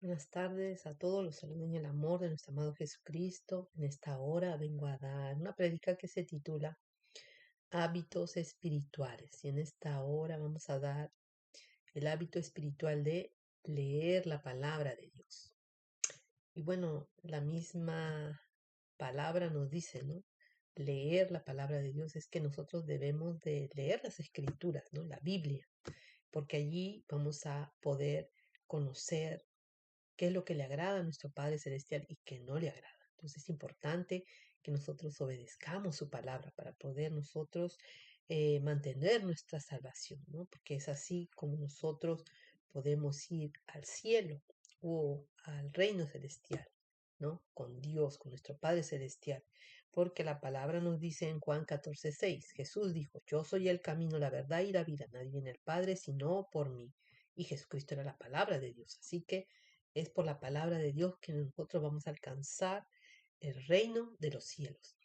Buenas tardes a todos, los saludo en el amor de nuestro amado Jesucristo. En esta hora vengo a dar una prédica que se titula Hábitos espirituales. Y en esta hora vamos a dar el hábito espiritual de leer la palabra de Dios. Y bueno, la misma palabra nos dice, ¿no? Leer la palabra de Dios es que nosotros debemos de leer las escrituras, ¿no? La Biblia, porque allí vamos a poder conocer qué es lo que le agrada a nuestro Padre Celestial y qué no le agrada. Entonces es importante que nosotros obedezcamos su palabra para poder nosotros mantener nuestra salvación, ¿no? Porque es así como nosotros podemos ir al cielo o al reino celestial, ¿no? Con Dios, con nuestro Padre Celestial. Porque la palabra nos dice en Juan 14:6, Jesús dijo, yo soy el camino, la verdad y la vida, nadie viene al Padre sino por mí. Y Jesucristo era la palabra de Dios. Así que es por la palabra de Dios que nosotros vamos a alcanzar el reino de los cielos.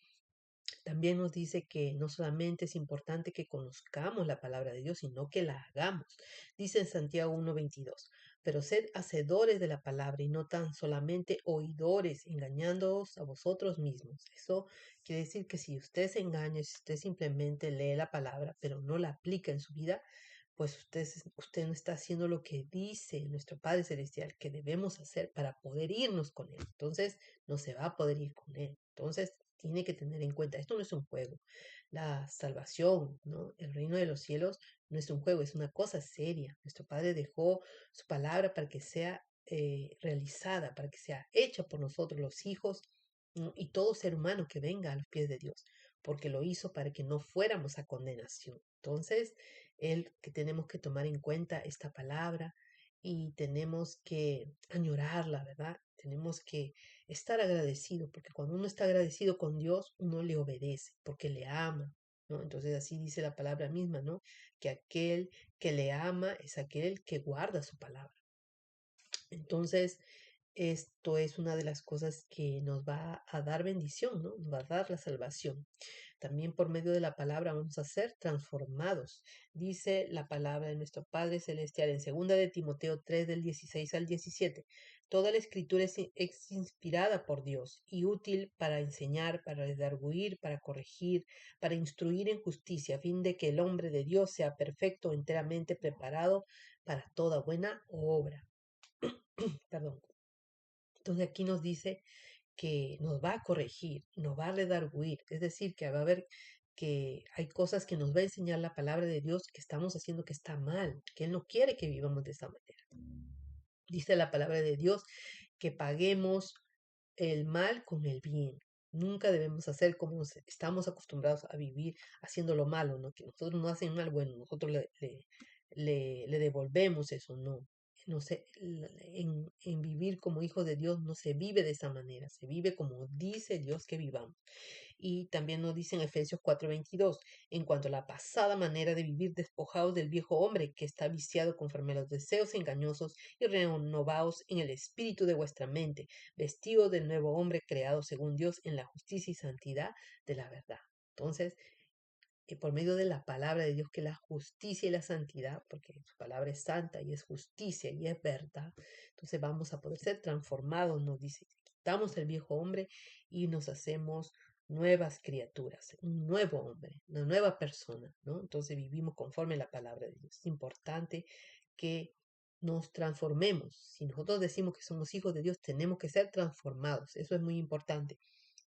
También nos dice que no solamente es importante que conozcamos la palabra de Dios, sino que la hagamos. Dice en Santiago 1:22, pero sed hacedores de la palabra y no tan solamente oidores, engañándoos a vosotros mismos. Eso quiere decir que si usted se engaña, si usted simplemente lee la palabra, pero no la aplica en su vida, pues usted no está haciendo lo que dice nuestro Padre Celestial que debemos hacer para poder irnos con Él. Entonces, no se va a poder ir con Él. Entonces, tiene que tener en cuenta, esto no es un juego. La salvación, ¿no? El reino de los cielos no es un juego, es una cosa seria. Nuestro Padre dejó su palabra para que sea realizada, para que sea hecha por nosotros los hijos, ¿no? Y todo ser humano que venga a los pies de Dios, porque lo hizo para que no fuéramos a condenación. Entonces, que tenemos que tomar en cuenta esta palabra y tenemos que añorarla, ¿verdad? Tenemos que estar agradecido, porque cuando uno está agradecido con Dios, uno le obedece, porque le ama, ¿no? Entonces así dice la palabra misma, ¿no? Que aquel que le ama es aquel que guarda su palabra. Entonces, esto es una de las cosas que nos va a dar bendición, ¿no? Nos va a dar la salvación. También por medio de la palabra vamos a ser transformados. Dice la palabra de nuestro Padre Celestial en 2 de Timoteo 3 del 16 al 17. Toda la escritura es inspirada por Dios y útil para enseñar, para redarguir, para corregir, para instruir en justicia, a fin de que el hombre de Dios sea perfecto, enteramente preparado para toda buena obra. Perdón. Entonces aquí nos dice que nos va a corregir, nos va a redarguir, es decir, que va a haber que hay cosas que nos va a enseñar la palabra de Dios que estamos haciendo que está mal, que Él no quiere que vivamos de esa manera. Dice la palabra de Dios que paguemos el mal con el bien. Nunca debemos hacer como estamos acostumbrados a vivir haciendo lo malo, ¿no? Que nosotros no hacen mal, bueno, nosotros le devolvemos eso, no. No sé, en vivir como hijo de Dios no se vive de esa manera, se vive como dice Dios que vivamos. Y también nos dice en Efesios 4:22, en cuanto a la pasada manera de vivir, despojados del viejo hombre que está viciado conforme a los deseos engañosos y renovaos en el espíritu de vuestra mente, vestido del nuevo hombre creado según Dios en la justicia y santidad de la verdad. Entonces, por medio de la palabra de Dios, que la justicia y la santidad, porque su palabra es santa y es justicia y es verdad, entonces vamos a poder ser transformados, nos dice, quitamos el viejo hombre y nos hacemos nuevas criaturas, un nuevo hombre, una nueva persona, ¿no? Entonces vivimos conforme a la palabra de Dios. Es importante que nos transformemos. Si nosotros decimos que somos hijos de Dios, tenemos que ser transformados. Eso es muy importante.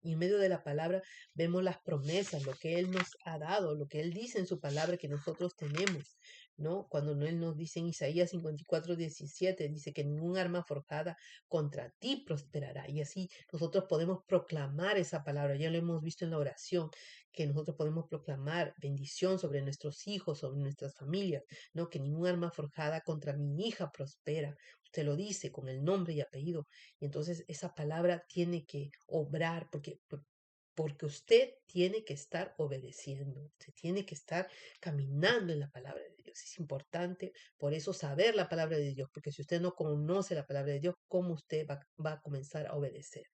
Y en medio de la palabra vemos las promesas, lo que Él nos ha dado, lo que Él dice en su palabra que nosotros tenemos, ¿no? Cuando Él nos dice en Isaías 54:17, dice que ningún arma forjada contra ti prosperará. Y así nosotros podemos proclamar esa palabra. Ya lo hemos visto en la oración, que nosotros podemos proclamar bendición sobre nuestros hijos, sobre nuestras familias, ¿no? Que ningún arma forjada contra mi hija prospera. Usted lo dice con el nombre y apellido. Y entonces esa palabra tiene que obrar porque usted tiene que estar obedeciendo, usted tiene que estar caminando en la palabra de Dios. Es importante por eso saber la palabra de Dios, porque si usted no conoce la palabra de Dios, ¿cómo usted va a comenzar a obedecer?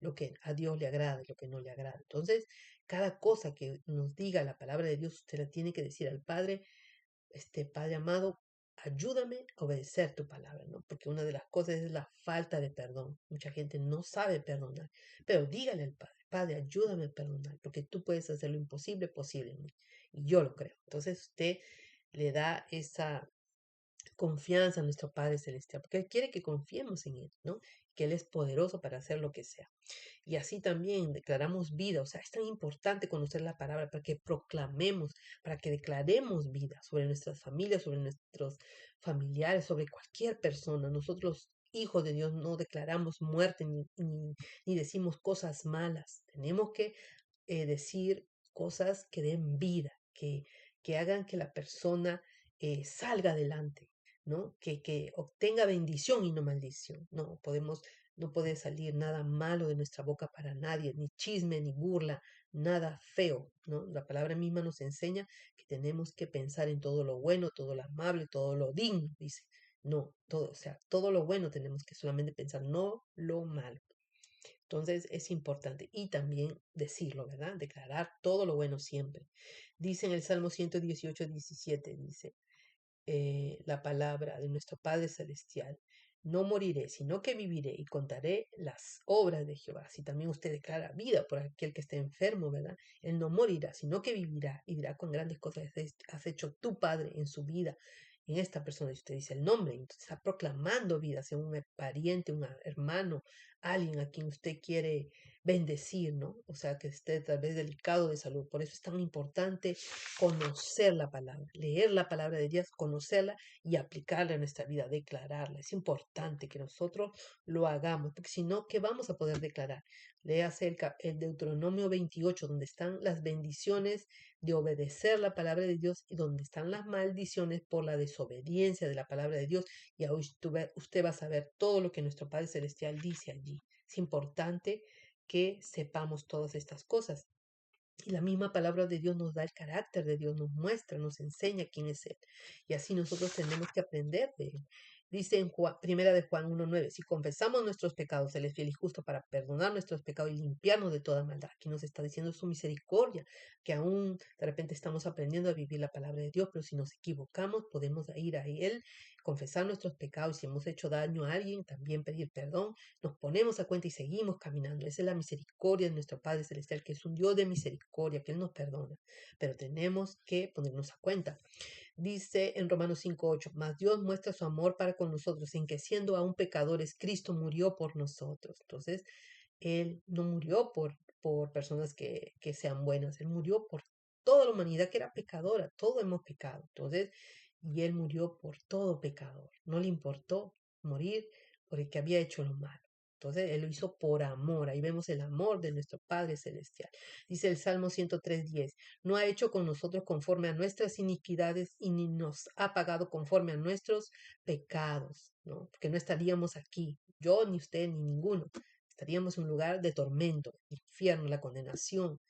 Lo que a Dios le agrada y lo que no le agrada. Entonces, cada cosa que nos diga la palabra de Dios, usted la tiene que decir al Padre, Padre amado, ayúdame a obedecer tu palabra, ¿no? Porque una de las cosas es la falta de perdón. Mucha gente no sabe perdonar, pero dígale al Padre, Padre, ayúdame a perdonar, porque tú puedes hacer lo imposible posible en mí. Y yo lo creo. Entonces usted le da esa confianza a nuestro Padre Celestial, porque Él quiere que confiemos en Él, ¿no? Que Él es poderoso para hacer lo que sea. Y así también declaramos vida. O sea, es tan importante conocer la palabra para que proclamemos, para que declaremos vida sobre nuestras familias, sobre nuestros familiares, sobre cualquier persona. Nosotros, hijos de Dios, no declaramos muerte ni decimos cosas malas. Tenemos que decir cosas que den vida, que hagan que la persona salga adelante, ¿no? Que obtenga bendición y no maldición. No puede salir nada malo de nuestra boca para nadie, ni chisme, ni burla, nada feo, ¿no? La palabra misma nos enseña que tenemos que pensar en todo lo bueno, todo lo amable, todo lo digno, dice. No, todo, o sea, todo lo bueno tenemos que solamente pensar, no lo malo. Entonces es importante y también decirlo, ¿verdad? Declarar todo lo bueno siempre. Dice en el Salmo 118:17, dice la palabra de nuestro Padre Celestial. No moriré, sino que viviré y contaré las obras de Jehová. Si también usted declara vida por aquel que esté enfermo, ¿verdad? Él no morirá, sino que vivirá y dirá con grandes cosas has hecho tu Padre en su vida, en esta persona. Y usted dice el nombre, entonces está proclamando vida, sea un pariente, un hermano, alguien a quien usted quiere bendecir, ¿no? O sea, que esté tal vez delicado de salud. Por eso es tan importante conocer la palabra, leer la palabra de Dios, conocerla y aplicarla en nuestra vida, declararla. Es importante que nosotros lo hagamos, porque si no, ¿qué vamos a poder declarar? Léase el Deuteronomio 28, donde están las bendiciones de obedecer la palabra de Dios y donde están las maldiciones por la desobediencia de la palabra de Dios. Y ahora usted va a saber todo lo que nuestro Padre Celestial dice allí. Es importante que sepamos todas estas cosas. Y la misma palabra de Dios nos da el carácter de Dios, nos muestra, nos enseña quién es Él. Y así nosotros tenemos que aprender de Él. Dice en Primera de Juan 1:9, si confesamos nuestros pecados, Él es fiel y justo para perdonar nuestros pecados y limpiarnos de toda maldad. Aquí nos está diciendo su misericordia, que aún de repente estamos aprendiendo a vivir la palabra de Dios, pero si nos equivocamos podemos ir a Él, confesar nuestros pecados. Si hemos hecho daño a alguien, también pedir perdón. Nos ponemos a cuenta y seguimos caminando. Esa es la misericordia de nuestro Padre Celestial, que es un Dios de misericordia, que Él nos perdona. Pero tenemos que ponernos a cuenta. Dice en Romanos 5:8, mas Dios muestra su amor para con nosotros, en que siendo aún pecadores, Cristo murió por nosotros. Entonces, Él no murió por personas que sean buenas, Él murió por toda la humanidad que era pecadora, todos hemos pecado. Entonces, y Él murió por todo pecador. No le importó morir por el que había hecho lo malo. Entonces, Él lo hizo por amor. Ahí vemos el amor de nuestro Padre Celestial. Dice el Salmo 103:10, no ha hecho con nosotros conforme a nuestras iniquidades y ni nos ha pagado conforme a nuestros pecados, ¿no? Porque no estaríamos aquí, yo, ni usted, ni ninguno. Estaríamos en un lugar de tormento, infierno, la condenación,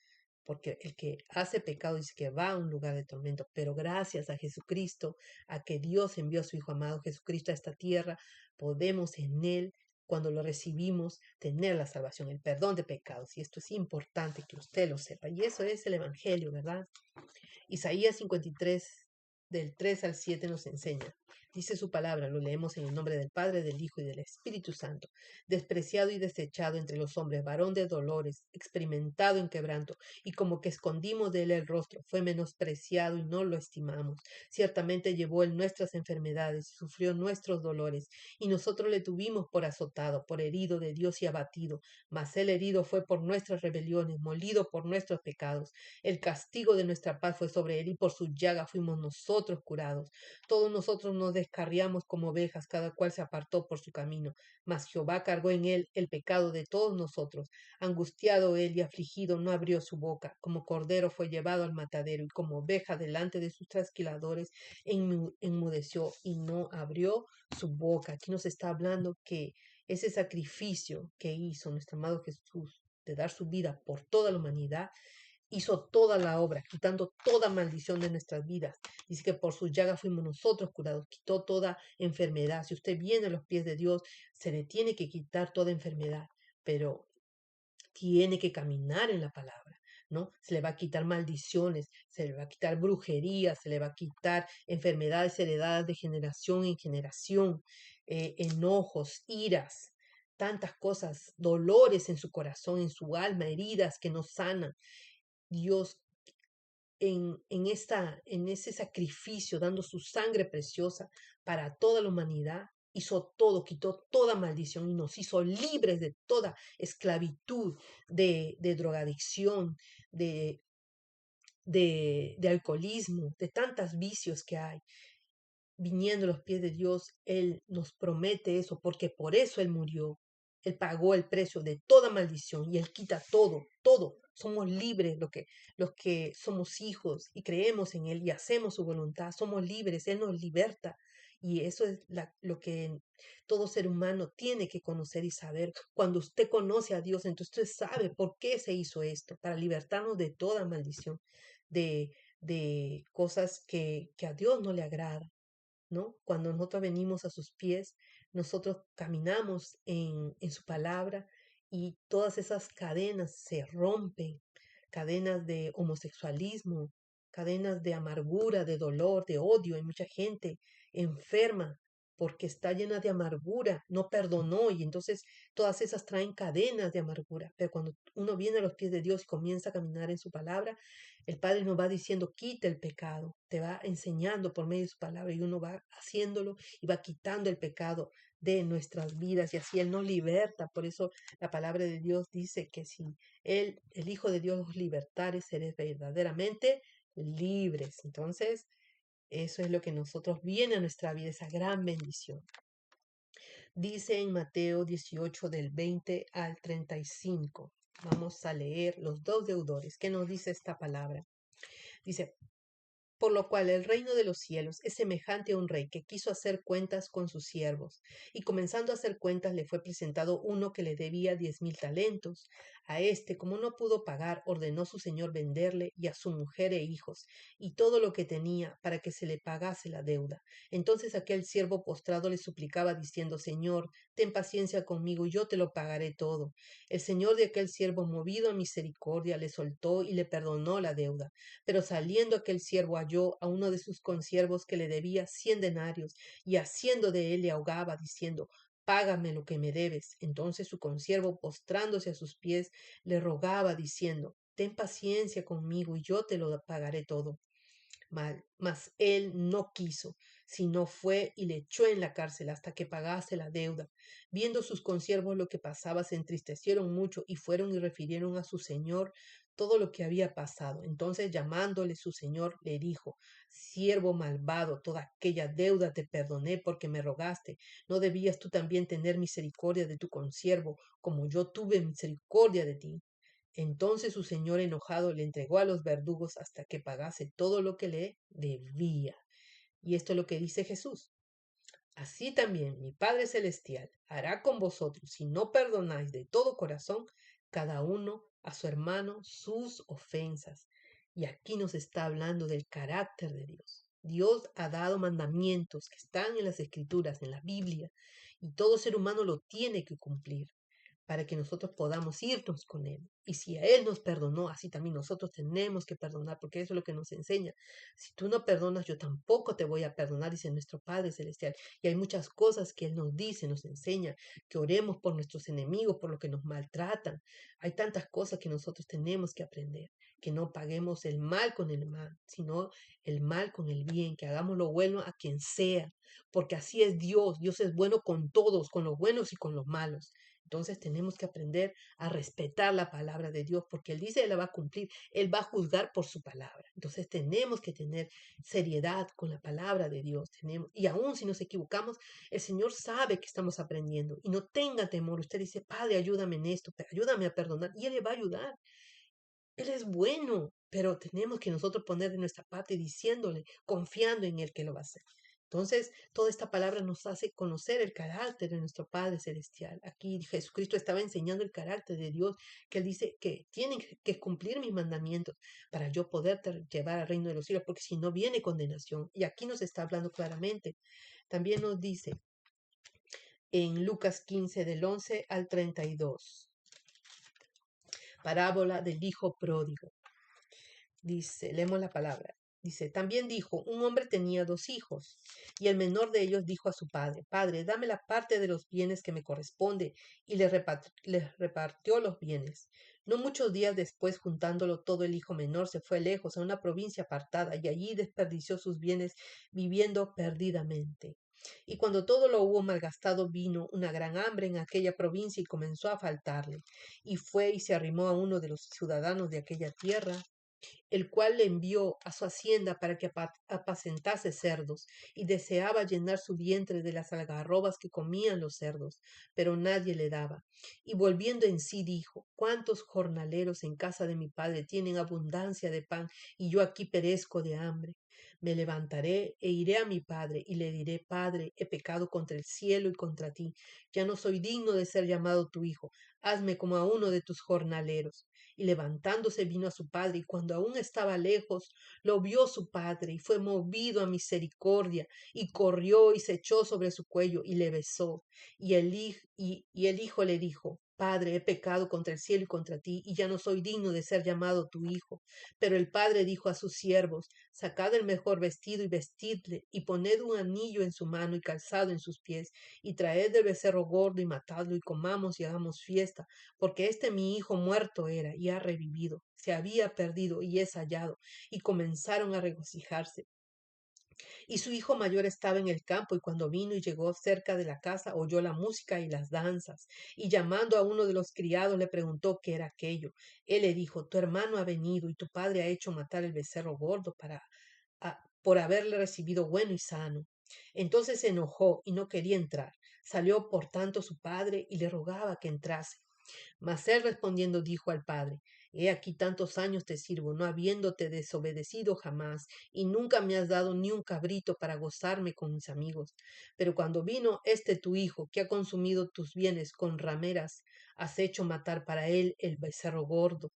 porque el que hace pecado dice que va a un lugar de tormento, pero gracias a Jesucristo, a que Dios envió a su Hijo amado Jesucristo a esta tierra, podemos en Él, cuando lo recibimos, tener la salvación, el perdón de pecados. Y esto es importante que usted lo sepa. Y eso es el Evangelio, ¿verdad? Isaías 53, del 3 al 7 nos enseña. Dice su palabra, lo leemos en el nombre del Padre, del Hijo y del Espíritu Santo. Despreciado y desechado entre los hombres, varón de dolores, experimentado en quebranto, y como que escondimos de él el rostro, fue menospreciado y no lo estimamos. Ciertamente llevó él nuestras enfermedades y sufrió nuestros dolores, y nosotros le tuvimos por azotado, por herido de Dios y abatido. Mas el herido fue por nuestras rebeliones, molido por nuestros pecados. El castigo de nuestra paz fue sobre él y por su llaga fuimos nosotros curados. Todos nosotros nos descarriamos como ovejas, cada cual se apartó por su camino. Mas Jehová cargó en él el pecado de todos nosotros. Angustiado él y afligido no abrió su boca. Como cordero fue llevado al matadero y como oveja delante de sus trasquiladores enmudeció y no abrió su boca. Aquí nos está hablando que ese sacrificio que hizo nuestro amado Jesús de dar su vida por toda la humanidad, hizo toda la obra, quitando toda maldición de nuestras vidas. Dice que por sus llagas fuimos nosotros curados, quitó toda enfermedad. Si usted viene a los pies de Dios, se le tiene que quitar toda enfermedad, pero tiene que caminar en la palabra. ¿no? Se le va a quitar maldiciones, se le va a quitar brujería, se le va a quitar enfermedades heredadas de generación en generación, enojos, iras, tantas cosas, dolores en su corazón, en su alma, heridas que no sanan. Dios en ese sacrificio, dando su sangre preciosa para toda la humanidad, hizo todo, quitó toda maldición y nos hizo libres de toda esclavitud, de drogadicción, de, de alcoholismo, de tantos vicios que hay. Viniendo a los pies de Dios, Él nos promete eso, porque por eso Él murió. Él pagó el precio de toda maldición y Él quita todo, todo. Somos libres los que somos hijos y creemos en Él y hacemos su voluntad. Somos libres, Él nos liberta. Y eso es lo que todo ser humano tiene que conocer y saber. Cuando usted conoce a Dios, entonces usted sabe por qué se hizo esto, para libertarnos de toda maldición, de cosas que a Dios no le agrada, ¿no? Cuando nosotros venimos a sus pies, nosotros caminamos en su palabra y todas esas cadenas se rompen, cadenas de homosexualismo, cadenas de amargura, de dolor, de odio. Hay mucha gente enferma porque está llena de amargura, no perdonó y entonces todas esas traen cadenas de amargura. Pero cuando uno viene a los pies de Dios y comienza a caminar en su palabra, el Padre nos va diciendo, quita el pecado, te va enseñando por medio de su palabra y uno va haciéndolo y va quitando el pecado de nuestras vidas y así Él nos liberta. Por eso la palabra de Dios dice que si Él, el Hijo de Dios, os libertare, seréis verdaderamente libres. Entonces, eso es lo que nosotros viene a nuestra vida, esa gran bendición. Dice en Mateo 18 del 20 al 35. Vamos a leer los dos deudores. ¿Qué nos dice esta palabra? Dice, por lo cual el reino de los cielos es semejante a un rey que quiso hacer cuentas con sus siervos, y comenzando a hacer cuentas le fue presentado uno que le debía 10,000 talentos. A este, como no pudo pagar, ordenó su señor venderle y a su mujer e hijos, y todo lo que tenía, para que se le pagase la deuda. Entonces aquel siervo postrado le suplicaba diciendo, Señor, ten paciencia conmigo y yo te lo pagaré todo. El señor de aquel siervo, movido a misericordia, le soltó y le perdonó la deuda. Pero saliendo aquel siervo halló a uno de sus consiervos que le debía 100 denarios, y haciendo de él le ahogaba, diciendo, págame lo que me debes. Entonces su consiervo, postrándose a sus pies, le rogaba, diciendo, ten paciencia conmigo y yo te lo pagaré todo. Mas él no quiso, sino fue y le echó en la cárcel hasta que pagase la deuda. Viendo sus consiervos lo que pasaba, se entristecieron mucho y fueron y refirieron a su señor todo lo que había pasado. Entonces, llamándole su señor, le dijo, siervo malvado, toda aquella deuda te perdoné porque me rogaste. ¿No debías tú también tener misericordia de tu consiervo, como yo tuve misericordia de ti? Entonces su señor enojado le entregó a los verdugos hasta que pagase todo lo que le debía. Y esto es lo que dice Jesús. Así también mi Padre Celestial hará con vosotros si no perdonáis de todo corazón cada uno a su hermano sus ofensas. Y aquí nos está hablando del carácter de Dios. Dios ha dado mandamientos que están en las Escrituras, en la Biblia, y todo ser humano lo tiene que cumplir para que nosotros podamos irnos con Él. Y si a Él nos perdonó, así también nosotros tenemos que perdonar, porque eso es lo que nos enseña. Si tú no perdonas, yo tampoco te voy a perdonar, dice nuestro Padre Celestial. Y hay muchas cosas que Él nos dice, nos enseña, que oremos por nuestros enemigos, por los que nos maltratan. Hay tantas cosas que nosotros tenemos que aprender, que no paguemos el mal con el mal, sino el mal con el bien, que hagamos lo bueno a quien sea, porque así es Dios. Dios es bueno con todos, con los buenos y con los malos. Entonces tenemos que aprender a respetar la palabra de Dios, porque Él dice, Él la va a cumplir, Él va a juzgar por su palabra. Entonces tenemos que tener seriedad con la palabra de Dios. Y aún si nos equivocamos, el Señor sabe que estamos aprendiendo y no tenga temor. Usted dice, Padre, ayúdame en esto, ayúdame a perdonar y Él le va a ayudar. Él es bueno, pero tenemos que nosotros poner de nuestra parte diciéndole, confiando en Él que lo va a hacer. Entonces, toda esta palabra nos hace conocer el carácter de nuestro Padre Celestial. Aquí Jesucristo estaba enseñando el carácter de Dios, que Él dice que tienen que cumplir mis mandamientos para yo poder llevar al reino de los cielos, porque si no viene condenación. Y aquí nos está hablando claramente. También nos dice en Lucas 15 del 11 al 32, parábola del hijo pródigo. Dice, leemos la palabra. Dice, también dijo, un hombre tenía 2 hijos, y el menor de ellos dijo a su padre, Padre, dame la parte de los bienes que me corresponde, y les repartió los bienes. No muchos días después, juntándolo todo, el hijo menor se fue lejos a una provincia apartada, y allí desperdició sus bienes viviendo perdidamente. Y cuando todo lo hubo malgastado, vino una gran hambre en aquella provincia y comenzó a faltarle. Y fue y se arrimó a uno de los ciudadanos de aquella tierra, el cual le envió a su hacienda para que apacentase cerdos, y deseaba llenar su vientre de las algarrobas que comían los cerdos, pero nadie le daba. Y volviendo en sí dijo, ¿cuántos jornaleros en casa de mi padre tienen abundancia de pan, y yo aquí perezco de hambre? Me levantaré e iré a mi padre, y le diré, Padre, he pecado contra el cielo y contra ti, ya no soy digno de ser llamado tu hijo, hazme como a uno de tus jornaleros. Y levantándose vino a su padre, y cuando aún estaba lejos, lo vio su padre, y fue movido a misericordia, y corrió y se echó sobre su cuello, y le besó. Y el hijo le dijo, Padre, he pecado contra el cielo y contra ti, y ya no soy digno de ser llamado tu hijo. Pero el padre dijo a sus siervos, Sacad el mejor vestido y vestidle, y poned un anillo en su mano y calzado en sus pies, y traed el becerro gordo y matadlo, y comamos y hagamos fiesta, porque este mi hijo muerto era y ha revivido, se había perdido y es hallado. Y comenzaron a regocijarse. Y su hijo mayor estaba en el campo, y cuando vino y llegó cerca de la casa, oyó la música y las danzas. Y llamando a uno de los criados, le preguntó qué era aquello. Él le dijo, tu hermano ha venido, y tu padre ha hecho matar el becerro gordo por haberle recibido bueno y sano. Entonces se enojó y no quería entrar. Salió por tanto su padre y le rogaba que entrase. Mas él respondiendo dijo al padre, He aquí tantos años te sirvo, no habiéndote desobedecido jamás, y nunca me has dado ni un cabrito para gozarme con mis amigos. Pero cuando vino este tu hijo, que ha consumido tus bienes con rameras, has hecho matar para él el becerro gordo.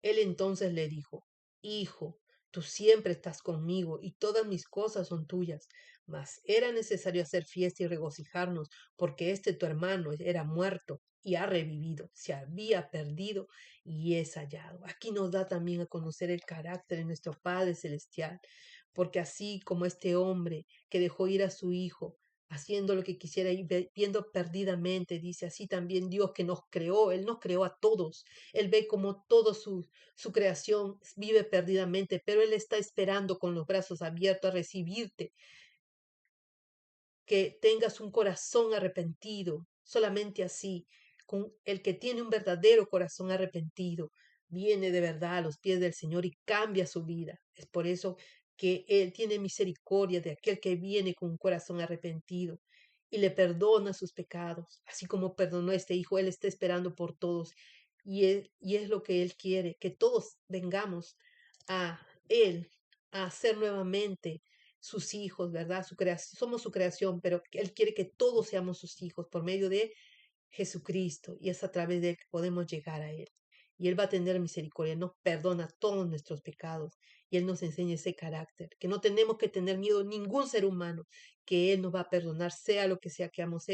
Él entonces le dijo, Hijo, tú siempre estás conmigo y todas mis cosas son tuyas, mas era necesario hacer fiesta y regocijarnos, porque este tu hermano era muerto y ha revivido, se había perdido y es hallado. Aquí nos da también a conocer el carácter de nuestro Padre Celestial, porque así como este hombre que dejó ir a su hijo, haciendo lo que quisiera y viendo perdidamente, dice así también Dios que nos creó, Él nos creó a todos, Él ve como todo su creación vive perdidamente, pero Él está esperando con los brazos abiertos a recibirte, que tengas un corazón arrepentido, solamente así, con el que tiene un verdadero corazón arrepentido, viene de verdad a los pies del Señor y cambia su vida. Es por eso que Él tiene misericordia de aquel que viene con un corazón arrepentido y le perdona sus pecados, así como perdonó a este hijo, Él está esperando por todos y es lo que Él quiere, que todos vengamos a Él, a ser nuevamente sus hijos, ¿verdad? Somos su creación, pero Él quiere que todos seamos sus hijos por medio de Jesucristo y es a través de Él que podemos llegar a Él. Y Él va a tener misericordia, nos perdona todos nuestros pecados y Él nos enseña ese carácter, que no tenemos que tener miedo a ningún ser humano, que Él nos va a perdonar, sea lo que sea que hagamos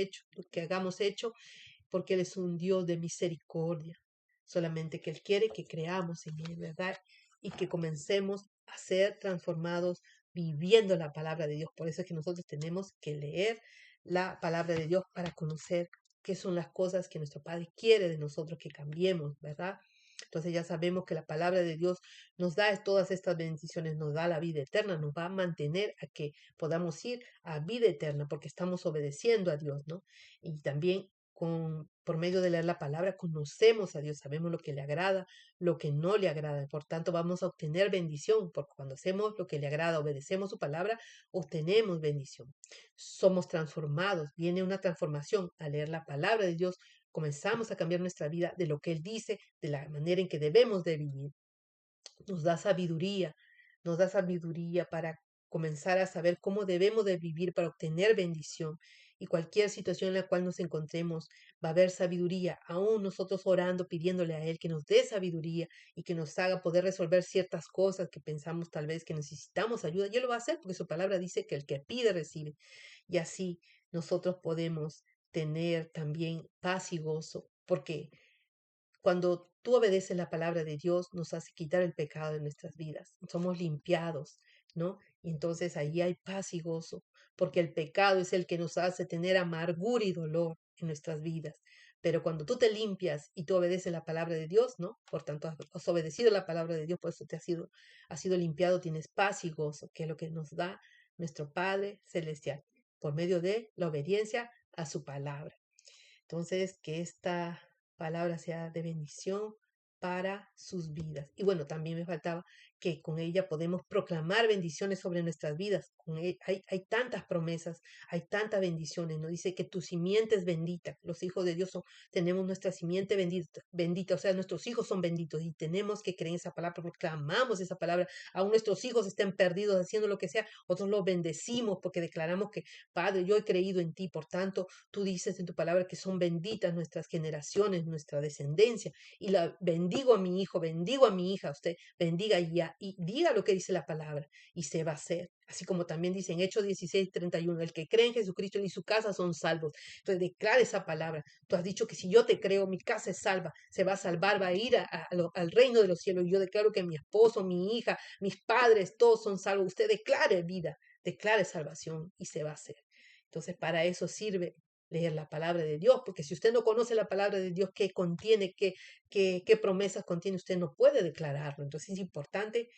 hecho, porque Él es un Dios de misericordia. Solamente que Él quiere que creamos en Él, ¿verdad? Y que comencemos a ser transformados viviendo la palabra de Dios. Por eso es que nosotros tenemos que leer la palabra de Dios para conocer qué son las cosas que nuestro Padre quiere de nosotros que cambiemos, ¿verdad? Entonces ya sabemos que la palabra de Dios nos da todas estas bendiciones, nos da la vida eterna, nos va a mantener a que podamos ir a vida eterna porque estamos obedeciendo a Dios, ¿no? Y también por medio de leer la palabra, conocemos a Dios, sabemos lo que le agrada, lo que no le agrada. Por tanto, vamos a obtener bendición, porque cuando hacemos lo que le agrada, obedecemos su palabra, obtenemos bendición. Somos transformados, viene una transformación al leer la palabra de Dios, comenzamos a cambiar nuestra vida de lo que Él dice, de la manera en que debemos de vivir. Nos da sabiduría, nos da sabiduría para comenzar a saber cómo debemos de vivir para obtener bendición. Y cualquier situación en la cual nos encontremos, va a haber sabiduría, aún nosotros orando, pidiéndole a Él que nos dé sabiduría y que nos haga poder resolver ciertas cosas que pensamos tal vez que necesitamos ayuda. Y Él lo va a hacer porque su palabra dice que el que pide recibe. Y así nosotros podemos tener también paz y gozo, porque Cuando tú obedeces la palabra de Dios, nos hace quitar el pecado de nuestras vidas. Somos limpiados, ¿no? Y entonces ahí hay paz y gozo, porque el pecado es el que nos hace tener amargura y dolor en nuestras vidas. Pero cuando tú te limpias y tú obedeces la palabra de Dios, ¿no? Por tanto, has obedecido la palabra de Dios, por eso has sido limpiado, tienes paz y gozo, que es lo que nos da nuestro Padre Celestial, por medio de la obediencia a su palabra. Entonces, que esta palabra sea de bendición para sus vidas. Y bueno, también me faltaba que con ella podemos proclamar bendiciones sobre nuestras vidas. Hay tantas promesas, hay tantas bendiciones. Nos dice que tu simiente es bendita. Los hijos de Dios tenemos nuestra simiente bendita, bendita, o sea, nuestros hijos son benditos y tenemos que creer en esa palabra, proclamamos esa palabra. Aún nuestros hijos estén perdidos haciendo lo que sea, nosotros los bendecimos porque declaramos que, Padre, yo he creído en ti, por tanto, tú dices en tu palabra que son benditas nuestras generaciones, nuestra descendencia. Y la bendigo a mi hijo, bendigo a mi hija. Usted bendiga y diga lo que dice la palabra y se va a hacer. Así como también dice en Hechos 16:31, el que cree en Jesucristo y su casa son salvos. Entonces declara esa palabra. Tú has dicho que si yo te creo, mi casa es salva, se va a salvar, va a ir al reino de los cielos. Y yo declaro que mi esposo, mi hija, mis padres, todos son salvos. Usted declare vida, declare salvación y se va a hacer. Entonces, para eso sirve leer la palabra de Dios, porque si usted no conoce la palabra de Dios, qué contiene, qué promesas contiene, usted no puede declararlo. Entonces es importante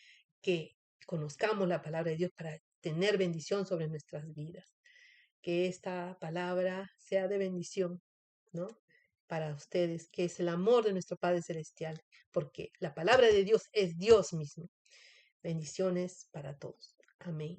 que conozcamos la palabra de Dios para tener bendición sobre nuestras vidas. Que esta palabra sea de bendición, ¿no? Para ustedes, que es el amor de nuestro Padre Celestial, porque la palabra de Dios es Dios mismo. Bendiciones para todos. Amén.